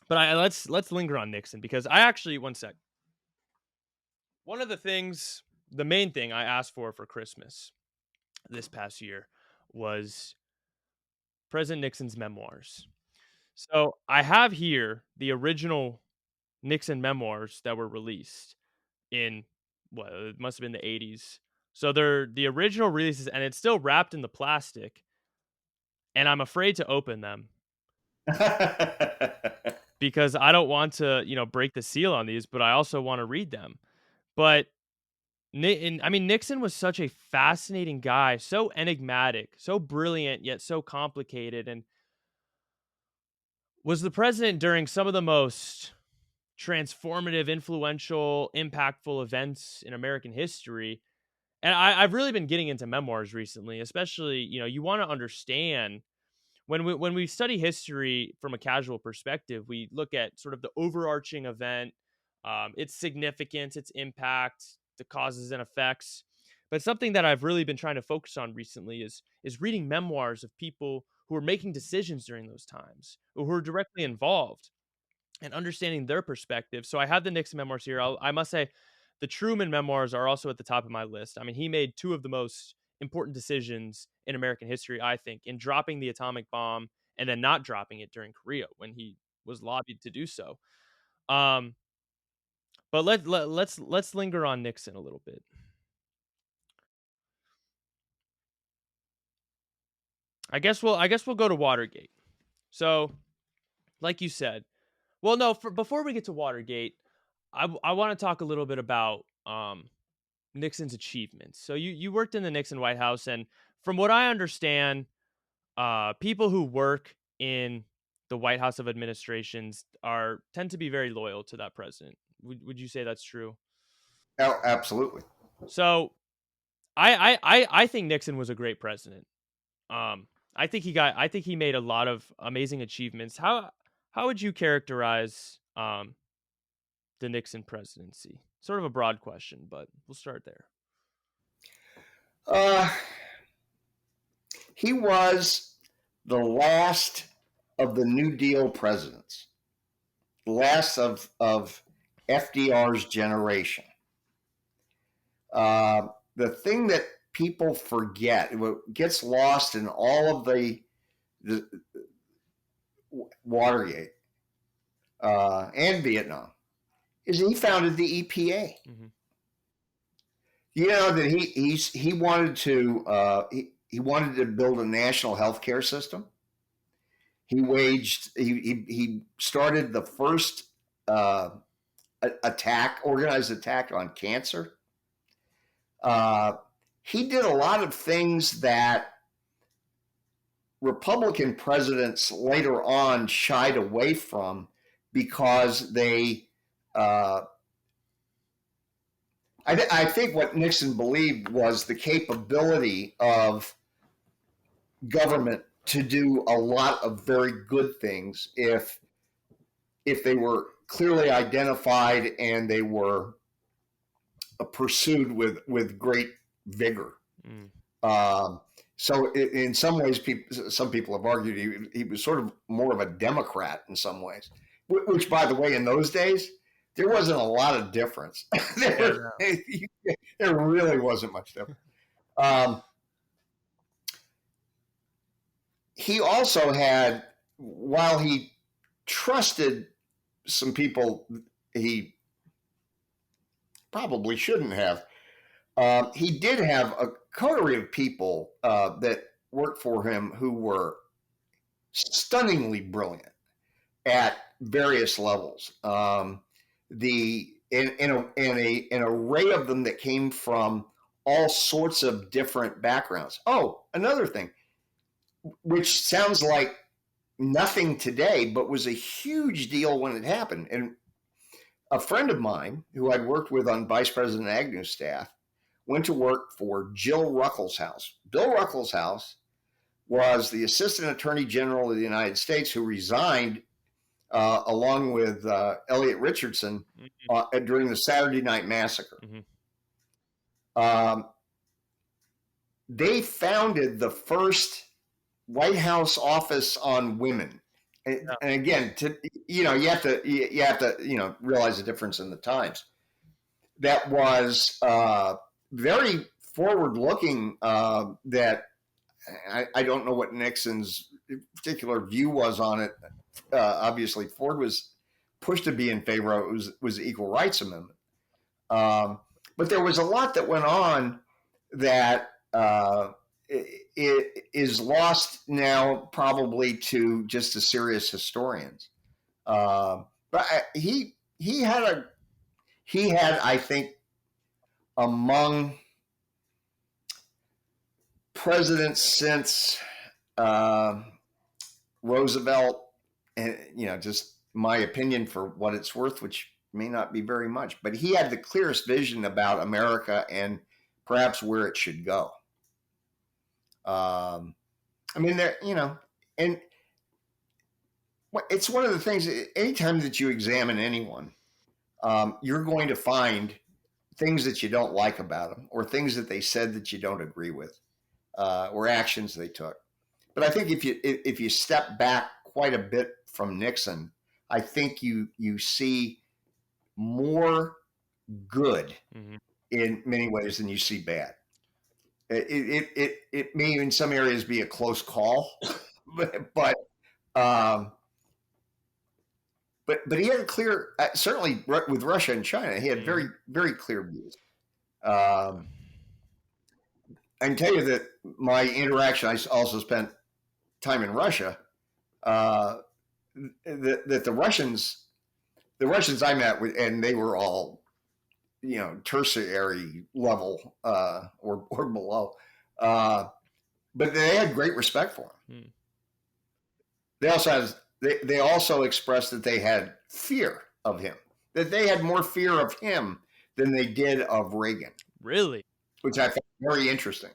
But let's linger on Nixon because I actually one sec. One of the things, the main thing I asked for Christmas this past year was President Nixon's memoirs. So I have here the original Nixon memoirs that were released in what it must have been the 80s. So they're the original releases, and it's still wrapped in the plastic. And I'm afraid to open them because I don't want to, break the seal on these, but I also want to read them. But I mean, Nixon was such a fascinating guy, so enigmatic, so brilliant, yet so complicated, and was the president during some of the most transformative, influential, impactful events in American history. And I've really been getting into memoirs recently, especially, you want to understand when we study history from a casual perspective, we look at sort of the overarching event, its significance, its impact, the causes and effects. But something that I've really been trying to focus on recently is reading memoirs of people who are making decisions during those times, or who are directly involved, and understanding their perspective. So I have the Nixon memoirs here. I must say, the Truman memoirs are also at the top of my list. I mean, he made two of the most important decisions in American history, I think, in dropping the atomic bomb and then not dropping it during Korea when he was lobbied to do so. Um, but let's linger on Nixon a little bit. I guess we'll go to Watergate. So, like you said, well, no, before we get to Watergate, I want to talk a little bit about Nixon's achievements. So you worked in the Nixon White House, and from what I understand, people who work in the White House of administrations tend to be very loyal to that president. Would you say that's true? Oh, absolutely. So I think Nixon was a great president. I think he made a lot of amazing achievements. How would you characterize the Nixon presidency? Sort of a broad question, but we'll start there. Uh, he was the last of the New Deal presidents, the last of FDR's generation. The thing that people forget, what gets lost in all of the Watergate and Vietnam, is he founded the EPA. Mm-hmm. You know that he wanted to he wanted to build a national healthcare system. He started the first uh, organized attack on cancer. Uh, he did a lot of things that Republican presidents later on shied away from because uh, I think what Nixon believed was the capability of government to do a lot of very good things if they were clearly identified and they were pursued with great vigor. Mm. Um, so in some ways, some people have argued he was sort of more of a Democrat in some ways, which, by the way, in those days, there wasn't a lot of difference. Yeah, there, no. there really wasn't much difference. Um, he also had, while he trusted some people he probably shouldn't have, he did have a coterie of people that worked for him who were stunningly brilliant at various levels. An array of them that came from all sorts of different backgrounds. Oh, another thing, which sounds like nothing today, but was a huge deal when it happened. And a friend of mine who I'd worked with on Vice President Agnew's staff went to work for Jill Ruckelshaus. Bill Ruckelshaus was the Assistant Attorney General of the United States who resigned along with Elliot Richardson Mm-hmm. during the Saturday Night Massacre. Mm-hmm. Um, they founded the first White House Office on Women And again, you have to realize the difference in the times. That was very forward looking. That I don't know what Nixon's particular view was on it. Obviously, Ford was pushed to be in favor of it, was the Equal Rights Amendment. But there was a lot that went on that it is lost now, probably to just the serious historians. But he had, I think, among presidents since uh, Roosevelt, and just my opinion for what it's worth, which may not be very much, but he had the clearest vision about America and perhaps where it should go. I mean, and it's one of the things. Anytime that you examine anyone, you're going to find things that you don't like about them, or things that they said that you don't agree with, or actions they took. But I think if you step back quite a bit from Nixon, I think you see more good Mm-hmm. in many ways than you see bad. It may in some areas be a close call, but um, but he had a clear, certainly with Russia and China, he had Mm-hmm. very clear views. Um, I can tell you that my interaction. I also spent time in Russia. Uh, that the Russians I met with, and they were all tertiary level or below, uh, but they had great respect for him. Mm. They also expressed that they had fear of him, that they had more fear of him than they did of Reagan, Really? which I found very interesting.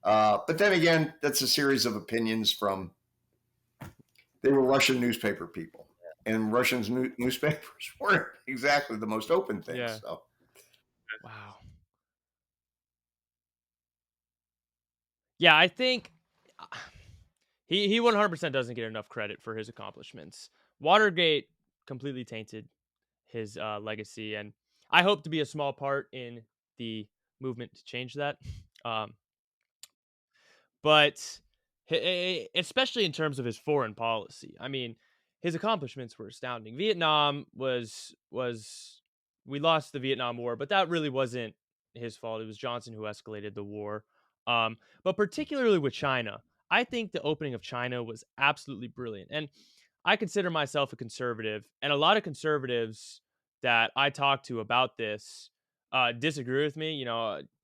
But then again, that's a series of opinions from they were Russian newspaper people, and Russians newspapers weren't exactly the most open things. Yeah. So Wow. Yeah, I think he 100% doesn't get enough credit for his accomplishments. Watergate completely tainted his legacy, and I hope to be a small part in the movement to change that. Um, but especially in terms of his foreign policy, I mean, his accomplishments were astounding. Vietnam was we lost the Vietnam War, but that really wasn't his fault. It was Johnson who escalated the war. But particularly with China, I think the opening of China was absolutely brilliant. And I consider myself a conservative, and a lot of conservatives that I talk to about this disagree with me.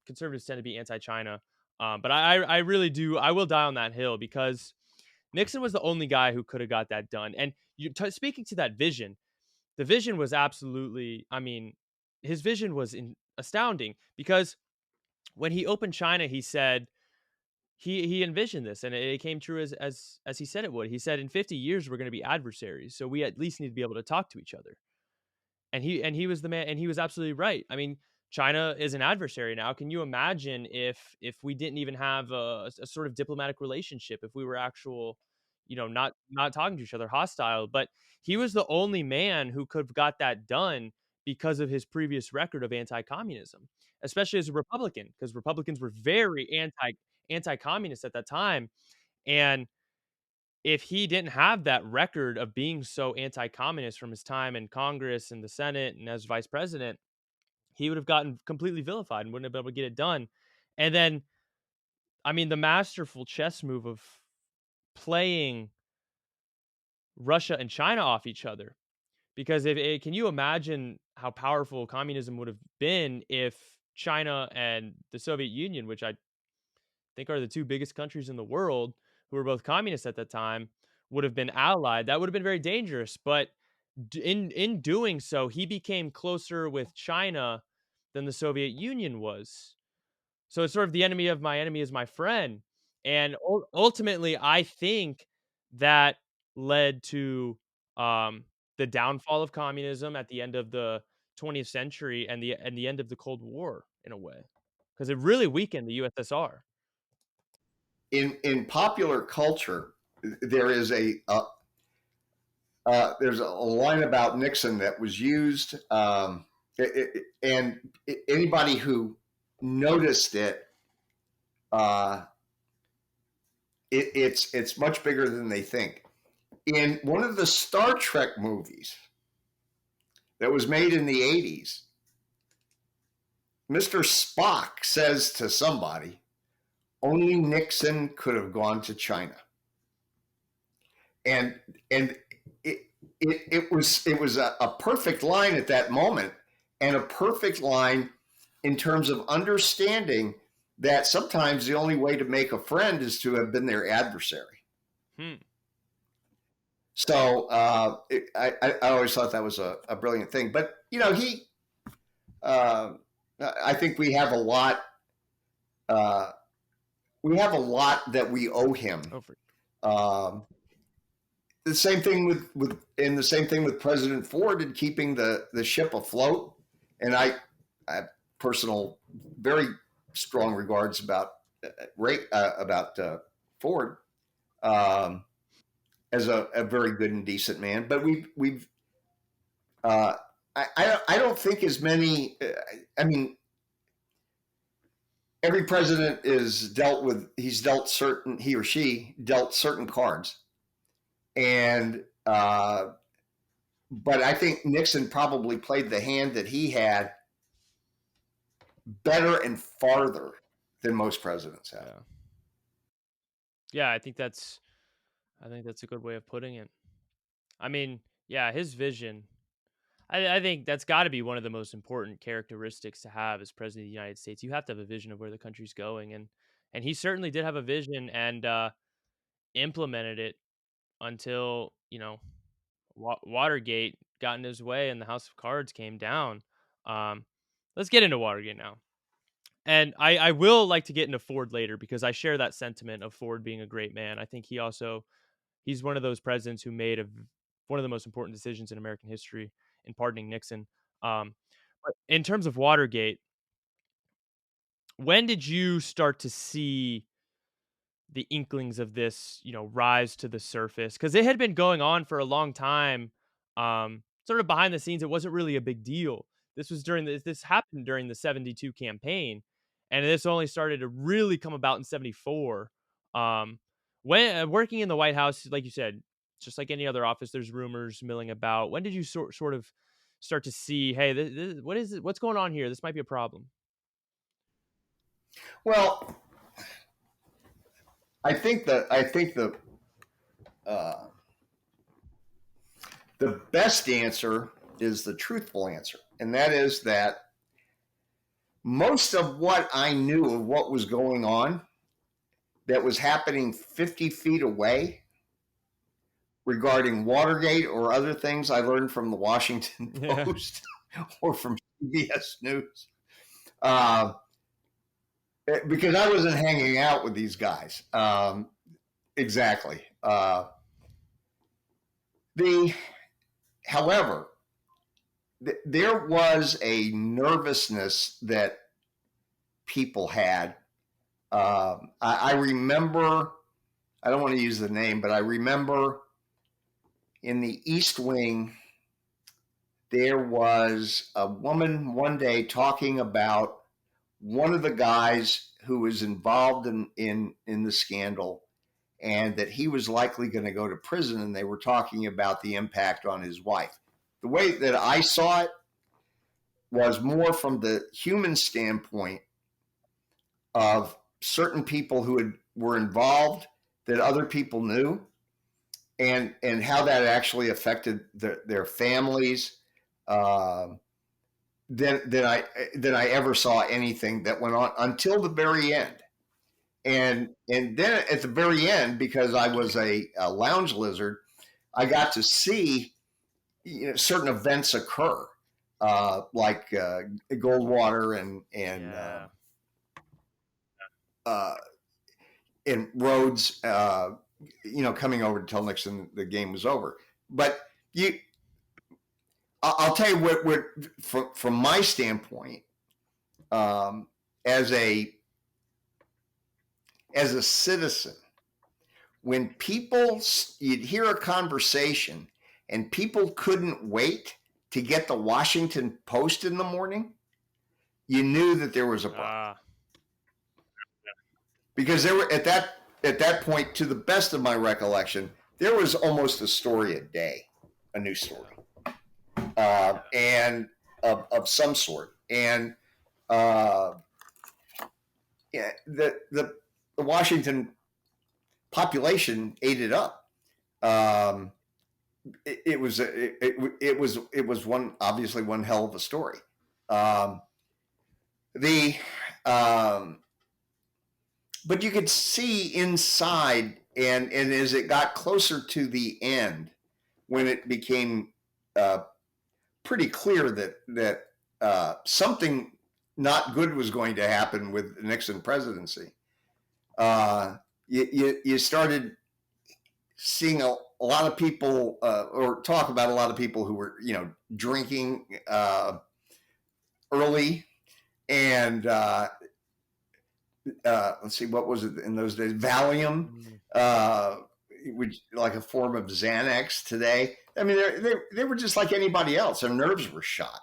Conservatives tend to be anti-China, but I really do. I will die on that hill because Nixon was the only guy who could have got that done. And speaking to that vision, the vision was absolutely. I mean, his vision was astounding because when he opened China, he said he envisioned this, and it came true as he said it would. He said, in 50 years we're going to be adversaries, so we at least need to be able to talk to each other. And he was the man, and he was absolutely right. I mean, China is an adversary now. Can you imagine if we didn't even have a sort of diplomatic relationship, if we were actual, not talking to each other, hostile? But he was the only man who could have got that done because of his previous record of anti-communism, especially as a Republican, because Republicans were very anti-communist at that time. And if he didn't have that record of being so anti-communist from his time in Congress and the Senate and as vice president, he would have gotten completely vilified and wouldn't have been able to get it done. And then, I mean, the masterful chess move of playing Russia and China off each other. Because can you imagine how powerful communism would have been if China and the Soviet Union, which I think are the two biggest countries in the world, who were both communists at that time, would have been allied? That would have been very dangerous. But in doing so, he became closer with China than the Soviet Union was. So it's sort of the enemy of my enemy is my friend. And ultimately, I think that led to the downfall of communism at the end of the 20th century and the end of the Cold War in a way, because it really weakened the USSR. in popular culture, there is there's a line about Nixon that was used, and anybody who noticed it, uh, it's much bigger than they think. In one of the Star Trek movies that was made in the 80s, Mr. Spock says to somebody, only Nixon could have gone to China. And it was a perfect line at that moment, and a perfect line in terms of understanding that sometimes the only way to make a friend is to have been their adversary. So I always thought that was a brilliant thing. But I think we have a lot. We have a lot that we owe him. The same thing with President Ford and keeping the ship afloat. And I have personal, very strong regards about Ford as a very good and decent man. But I don't think as many. I mean, every president he or she dealt certain cards, and but I think Nixon probably played the hand that he had better and farther than most presidents have. Yeah, I think that's a good way of putting it. I mean, yeah, his vision. I think that's got to be one of the most important characteristics to have as president of the United States. You have to have a vision of where the country's going, and he certainly did have a vision and implemented it until Watergate got in his way and the House of Cards came down. Let's get into Watergate now. And I will like to get into Ford later because I share that sentiment of Ford being a great man. I think he's one of those presidents who made one of the most important decisions in American history in pardoning Nixon. But in terms of Watergate, when did you start to see the inklings of this, rise to the surface? Because it had been going on for a long time, sort of behind the scenes. It wasn't really a big deal. This happened during the 72 campaign, and this only started to really come about in 74. When working in the White House, like you said, just like any other office, there's rumors milling about. When did you sort of start to see, hey, what is it? What's going on here? This might be a problem. Well, I think uh, the best answer is the truthful answer, and that is that most of what I knew of what was going on that was happening 50 feet away regarding Watergate or other things I learned from the Washington Post or from CBS News. Because I wasn't hanging out with these guys. Exactly. However, there was a nervousness that people had. I remember, I don't want to use the name, but I remember in the East Wing, there was a woman one day talking about one of the guys who was involved in the scandal, and that he was likely going to go to prison, and they were talking about the impact on his wife. The way that I saw it was more from the human standpoint of certain people who were involved that other people knew, and how that actually affected their families. Than I ever saw anything that went on until the very end. And then at the very end, because I was a lounge lizard, I got to see certain events occur, like Goldwater and Rhodes, coming over to tell Nixon the game was over. But I'll tell you what from my standpoint, as a citizen, when you'd hear a conversation and people couldn't wait to get the Washington Post in the morning, you knew that there was a problem. Because there were at that point, to the best of my recollection, there was almost a story a day, a new story, and of some sort. And yeah, the Washington population ate it up. It was one, obviously one hell of a story. But you could see inside, and as it got closer to the end, when it became pretty clear that something not good was going to happen with the Nixon presidency, you started seeing a lot of people, or talk about a lot of people who were, drinking early, and let's see, what was it in those days? Valium, which like a form of Xanax today. I mean, they were just like anybody else. Their nerves were shot,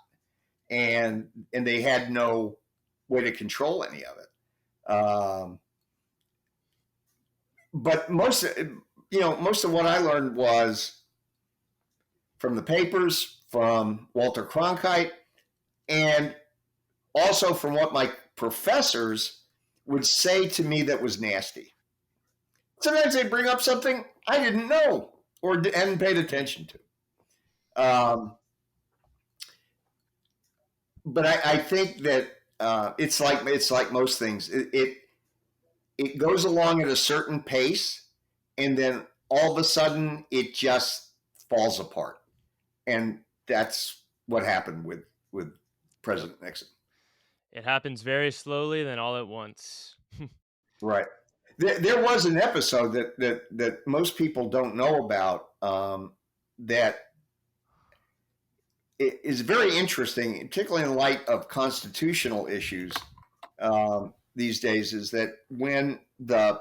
and they had no way to control any of it. But most of what I learned was from the papers, from Walter Cronkite, and also from what my professors would say to me that was nasty. Sometimes they'd bring up something I didn't know or hadn't paid attention to. But I think that it's like most things. It goes along at a certain pace, and then all of a sudden it just falls apart. And that's what happened with President Nixon. It happens very slowly, then all at once. Right. There was an episode that most people don't know about, that is very interesting, particularly in light of constitutional issues these days, is that when the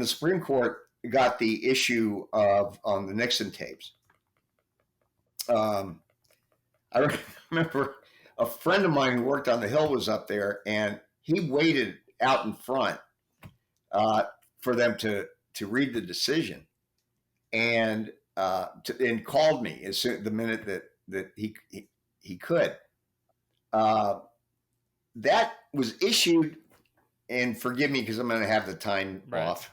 Supreme Court got the issue on the Nixon tapes, I remember a friend of mine who worked on the Hill was up there, and he waited out in front for them to read the decision, and called me as soon the minute that he could. That was issued, and forgive me because I'm going to have the time off,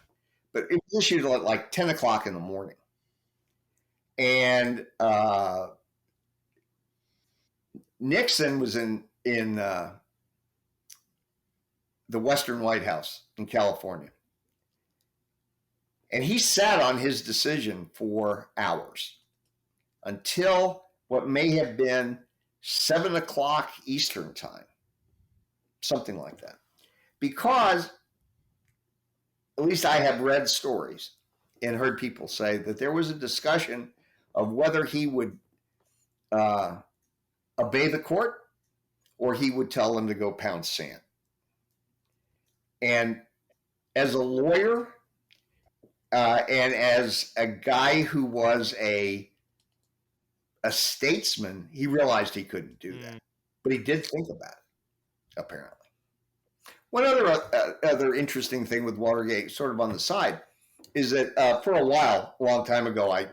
but it was issued at like 10 o'clock in the morning, and Nixon was in the Western White House in California. And he sat on his decision for hours until what may have been 7 o'clock Eastern time, something like that. Because, at least I have read stories and heard people say that there was a discussion of whether he would obey the court or he would tell them to go pound sand. And as a lawyer, and as a guy who was a statesman, he realized he couldn't do that. But he did think about it, apparently. One other interesting thing with Watergate, sort of on the side, is that for a while, a long time ago, I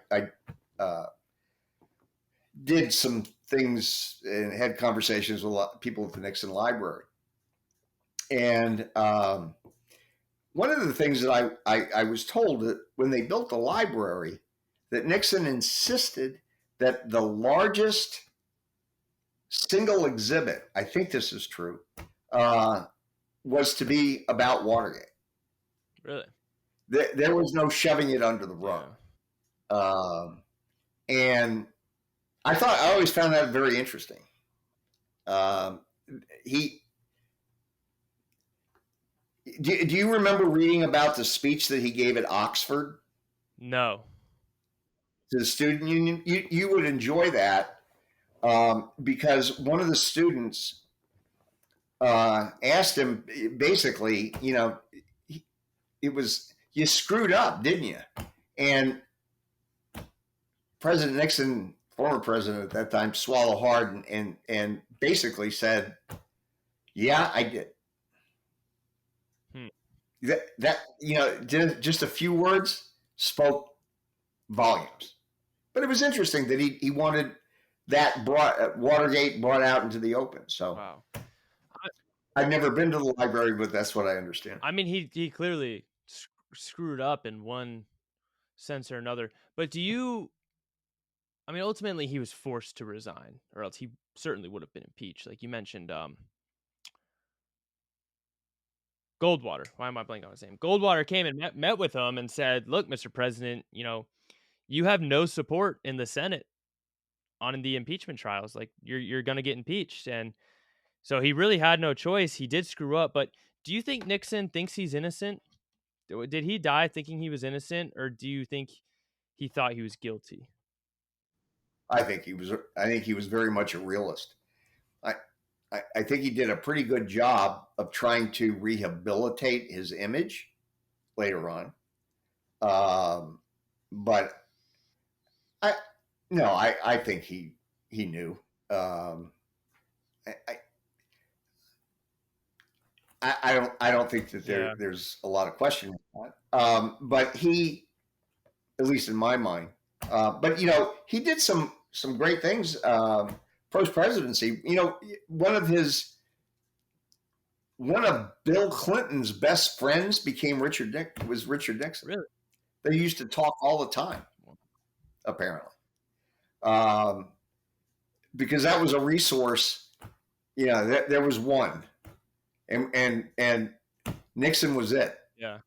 did some things and had conversations with a lot of people at the Nixon Library. And one of the things that I was told, that when they built the library, that Nixon insisted that the largest single exhibit, I think this is true, was to be about Watergate. Really? There was no shoving it under the rug. Yeah. And I always found that very interesting. Do you remember reading about the speech that he gave at Oxford? No. To the student union? You would enjoy that, because one of the students asked him, basically, it was, you screwed up, didn't you? And President Nixon, former president at that time, swallowed hard and basically said, "Yeah, I did." Hmm. That just a few words spoke volumes. But it was interesting that he wanted that Watergate brought out into the open. So Wow. I've never been to the library, but that's what I understand. I mean, he clearly screwed up in one sense or another. But do you? I mean, ultimately, he was forced to resign, or else he certainly would have been impeached. Like you mentioned, Goldwater. Why am I blanking on his name? Goldwater came and met with him and said, "Look, Mr. President, you have no support in the Senate on the impeachment trials. Like you're going to get impeached." And so he really had no choice. He did screw up, but do you think Nixon thinks he's innocent? Did he die thinking he was innocent, or do you think he thought he was guilty? I think he was. I think he was very much a realist. I, I think he did a pretty good job of trying to rehabilitate his image later on. But I no, I think he knew. I, I don't think that Yeah. there's a lot of question on that. But he, at least in my mind, but he did some great things post presidency. One of Bill Clinton's best friends became was Richard Nixon. Really? They used to talk all the time, apparently, um, because that was a resource. There was one, and Nixon was it. Yeah.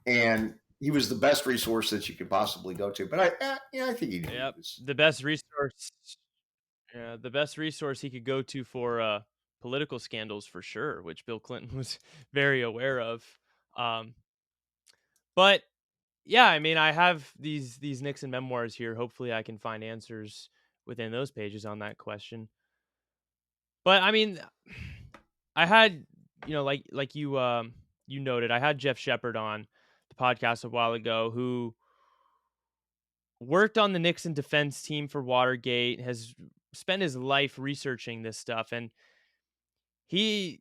And he was the best resource that you could possibly go to. But I think he Yep. was. The best resource. Yeah, the best resource he could go to for political scandals for sure, which Bill Clinton was very aware of. Um, but yeah, I mean, I have these Nixon memoirs here. Hopefully, I can find answers within those pages on that question. But I mean, I had like you noted, I had Jeff Shepard on the podcast a while ago, who worked on the Nixon defense team for Watergate, has spent his life researching this stuff, and he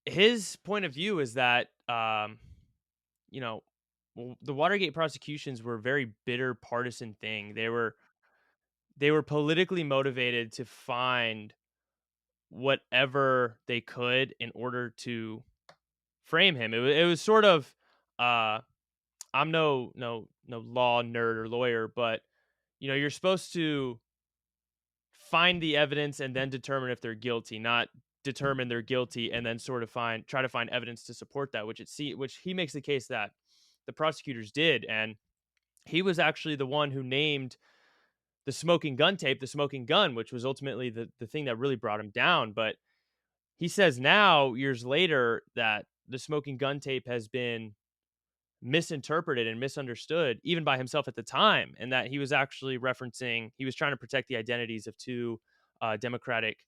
his point of view is that you know the Watergate prosecutions were a very bitter partisan thing. They were politically motivated to find whatever they could in order to frame him. It was sort of uh I'm no law nerd or lawyer, but you're supposed to find the evidence and then determine if they're guilty, not determine they're guilty and then sort of try to find evidence to support that, which he makes the case that the prosecutors did. And he was actually the one who named the smoking gun tape the smoking gun, which was ultimately the thing that really brought him down. But he says now, years later, that the smoking gun tape has been misinterpreted and misunderstood even by himself at the time, and that he was actually he was trying to protect the identities of two Democratic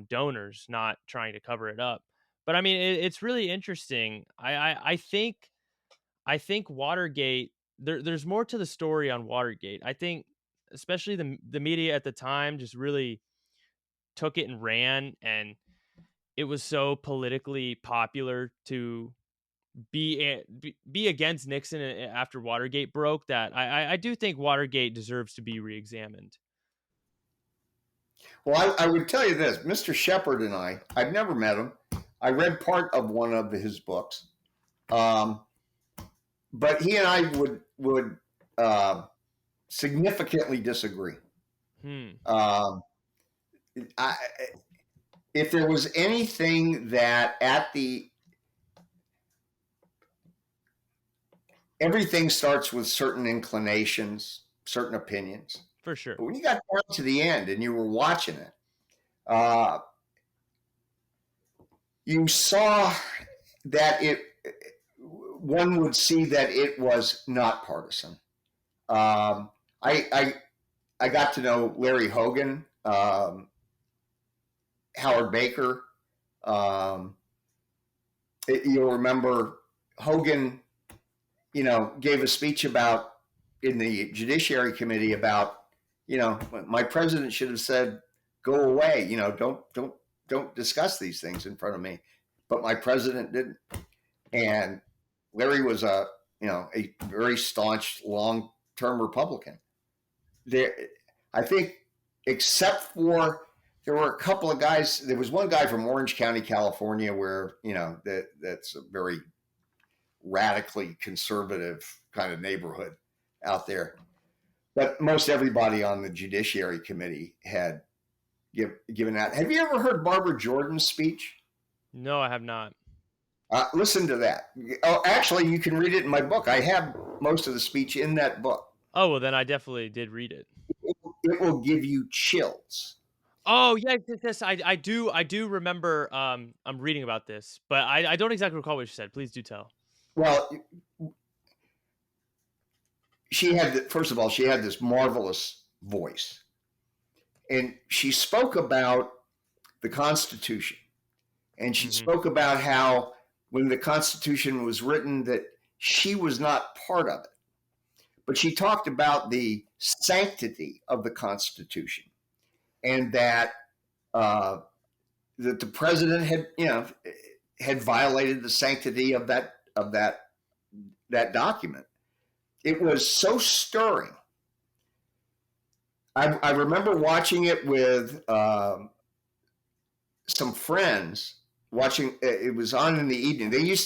donors, not trying to cover it up. But I mean, it's really interesting. I think Watergate. There's more to the story on Watergate. I think, especially the media at the time, just really took it and ran, and it was so politically popular to be against Nixon after Watergate broke, that I do think Watergate deserves to be reexamined. Well, I would tell you this, Mr. Shepard and I've never met him. I read part of one of his books, um, but he and I would significantly disagree. Hmm. Um, I, if there was anything that everything starts with certain inclinations, certain opinions. For sure. But when you got down to the end and you were watching it, uh, you saw that one would see that it was not partisan. Um, I got to know Larry Hogan, Howard Baker. Um, you'll remember Hogan, gave a speech about in the Judiciary Committee about, my president should have said, "Go away." Don't discuss these things in front of me. But my president didn't, and Larry was a very staunch long-term Republican. There, I think, except for there were a couple of guys. There was one guy from Orange County, California, where that's a very radically conservative kind of neighborhood out there. But most everybody on the Judiciary Committee had given that. Have you ever heard Barbara Jordan's speech? No, I have not. Listen to that. Oh, actually, you can read it in my book. I have most of the speech in that book. Oh, well, then I definitely did read it. It will give you chills. Oh, yeah, yes, I do remember, I'm reading about this, but I don't exactly recall what she said. Please do tell. Well, first of all, she had this marvelous voice. And she spoke about the Constitution. And she spoke about how when the Constitution was written that she was not part of it. But she talked about the sanctity of the Constitution, and that that the president had violated the sanctity of that document. It was so stirring. I remember watching it with some friends. Watching it was on in the evening. You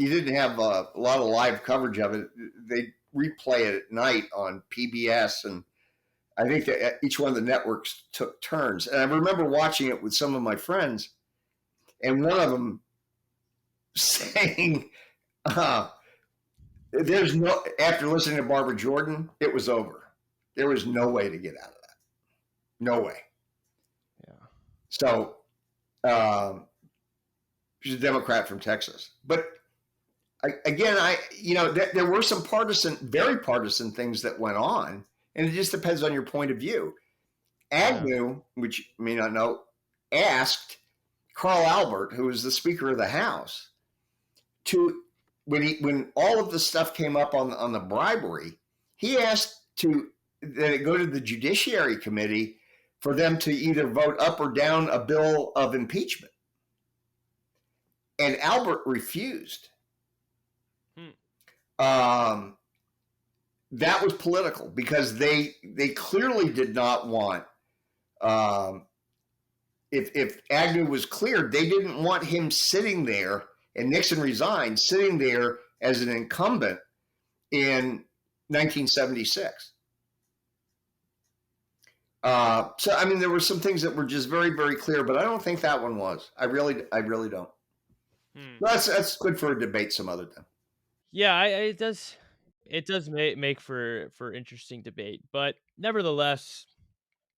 didn't have a lot of live coverage of it. They replay it at night on PBS, and I think that each one of the networks took turns. And I remember watching it with some of my friends, and one of them saying, "There's no." After listening to Barbara Jordan, it was over. There was no way to get out of that. No way. Yeah. So, she's a Democrat from Texas, but again, there were some very partisan things that went on, and it just depends on your point of view. Agnew, which you may not know, asked Carl Albert, who was the Speaker of the House, to when all of the stuff came up on the bribery, he asked that it go to the Judiciary Committee for them to either vote up or down a bill of impeachment. And Albert refused. That was political because they clearly did not want. If Agnew was cleared, they didn't want him sitting there, and Nixon resigned, sitting there as an incumbent in 1976. So I mean, there were some things that were just very, very clear, but I don't think that one was. I really don't. That's good for a debate some other time. Yeah, it does make for interesting debate, but nevertheless,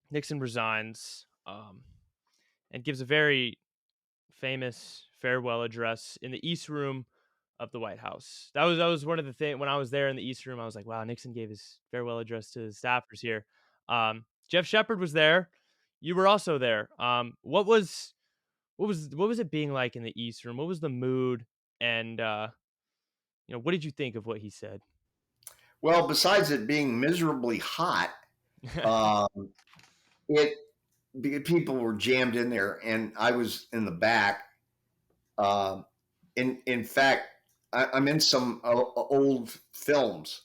Nixon resigns, and gives a very famous farewell address in the East Room of the White House. That was one of the things when I was there in the East Room. I was like, wow, Nixon gave his farewell address to his staffers here. Jeff Shepard was there. You were also there. What was it being like in the East Room? What was the mood? And what did you think of what he said? Well, besides it being miserably hot, people were jammed in there, and I was in the back. In fact, I'm in some old films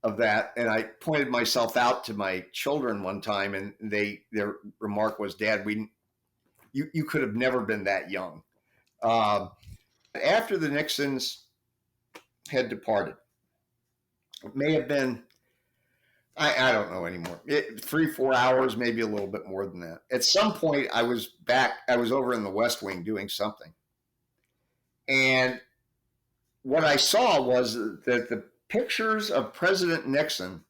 of that, and I pointed myself out to my children one time, and their remark was, "Dad, you could have never been that young." After the Nixons had departed, it may have been, I don't know anymore, 3-4 hours, maybe a little bit more than that. At some point, I was over in the West Wing doing something. And what I saw was that the pictures of President Nixon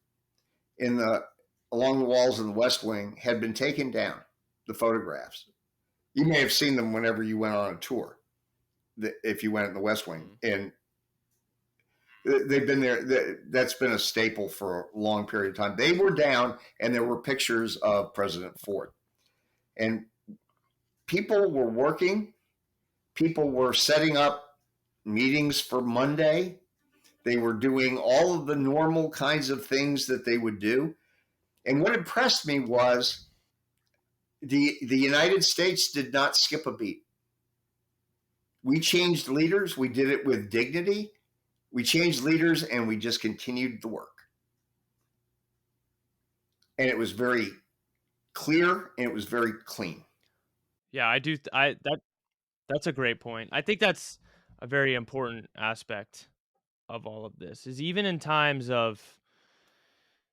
along the walls of the West Wing had been taken down, the photographs. You may have seen them whenever you went on a tour, if you went in the West Wing. And they've been there. That's been a staple for a long period of time. They were down, and there were pictures of President Ford. And people were working. People were setting up meetings for Monday. They were doing all of the normal kinds of things that they would do. And what impressed me was the United States did not skip a beat. We changed leaders. We did it with dignity. We changed leaders and we just continued the work. And it was very clear and it was very clean. Yeah, I do. That's a great point. I think that's a very important aspect of all of this. Is even in times of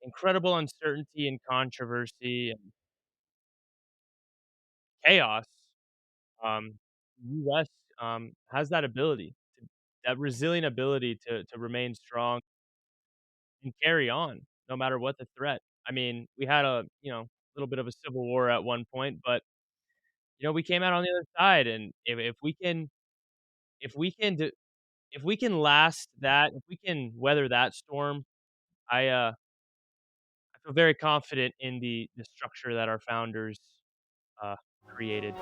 incredible uncertainty and controversy and chaos, U.S. Has that ability, that resilient ability to remain strong and carry on no matter what the threat. I mean, we had a little bit of a civil war at one point, but we came out on the other side, and if we can if we can do, if we can last that, if we can weather that storm, I feel very confident in the structure that our founders uh, created.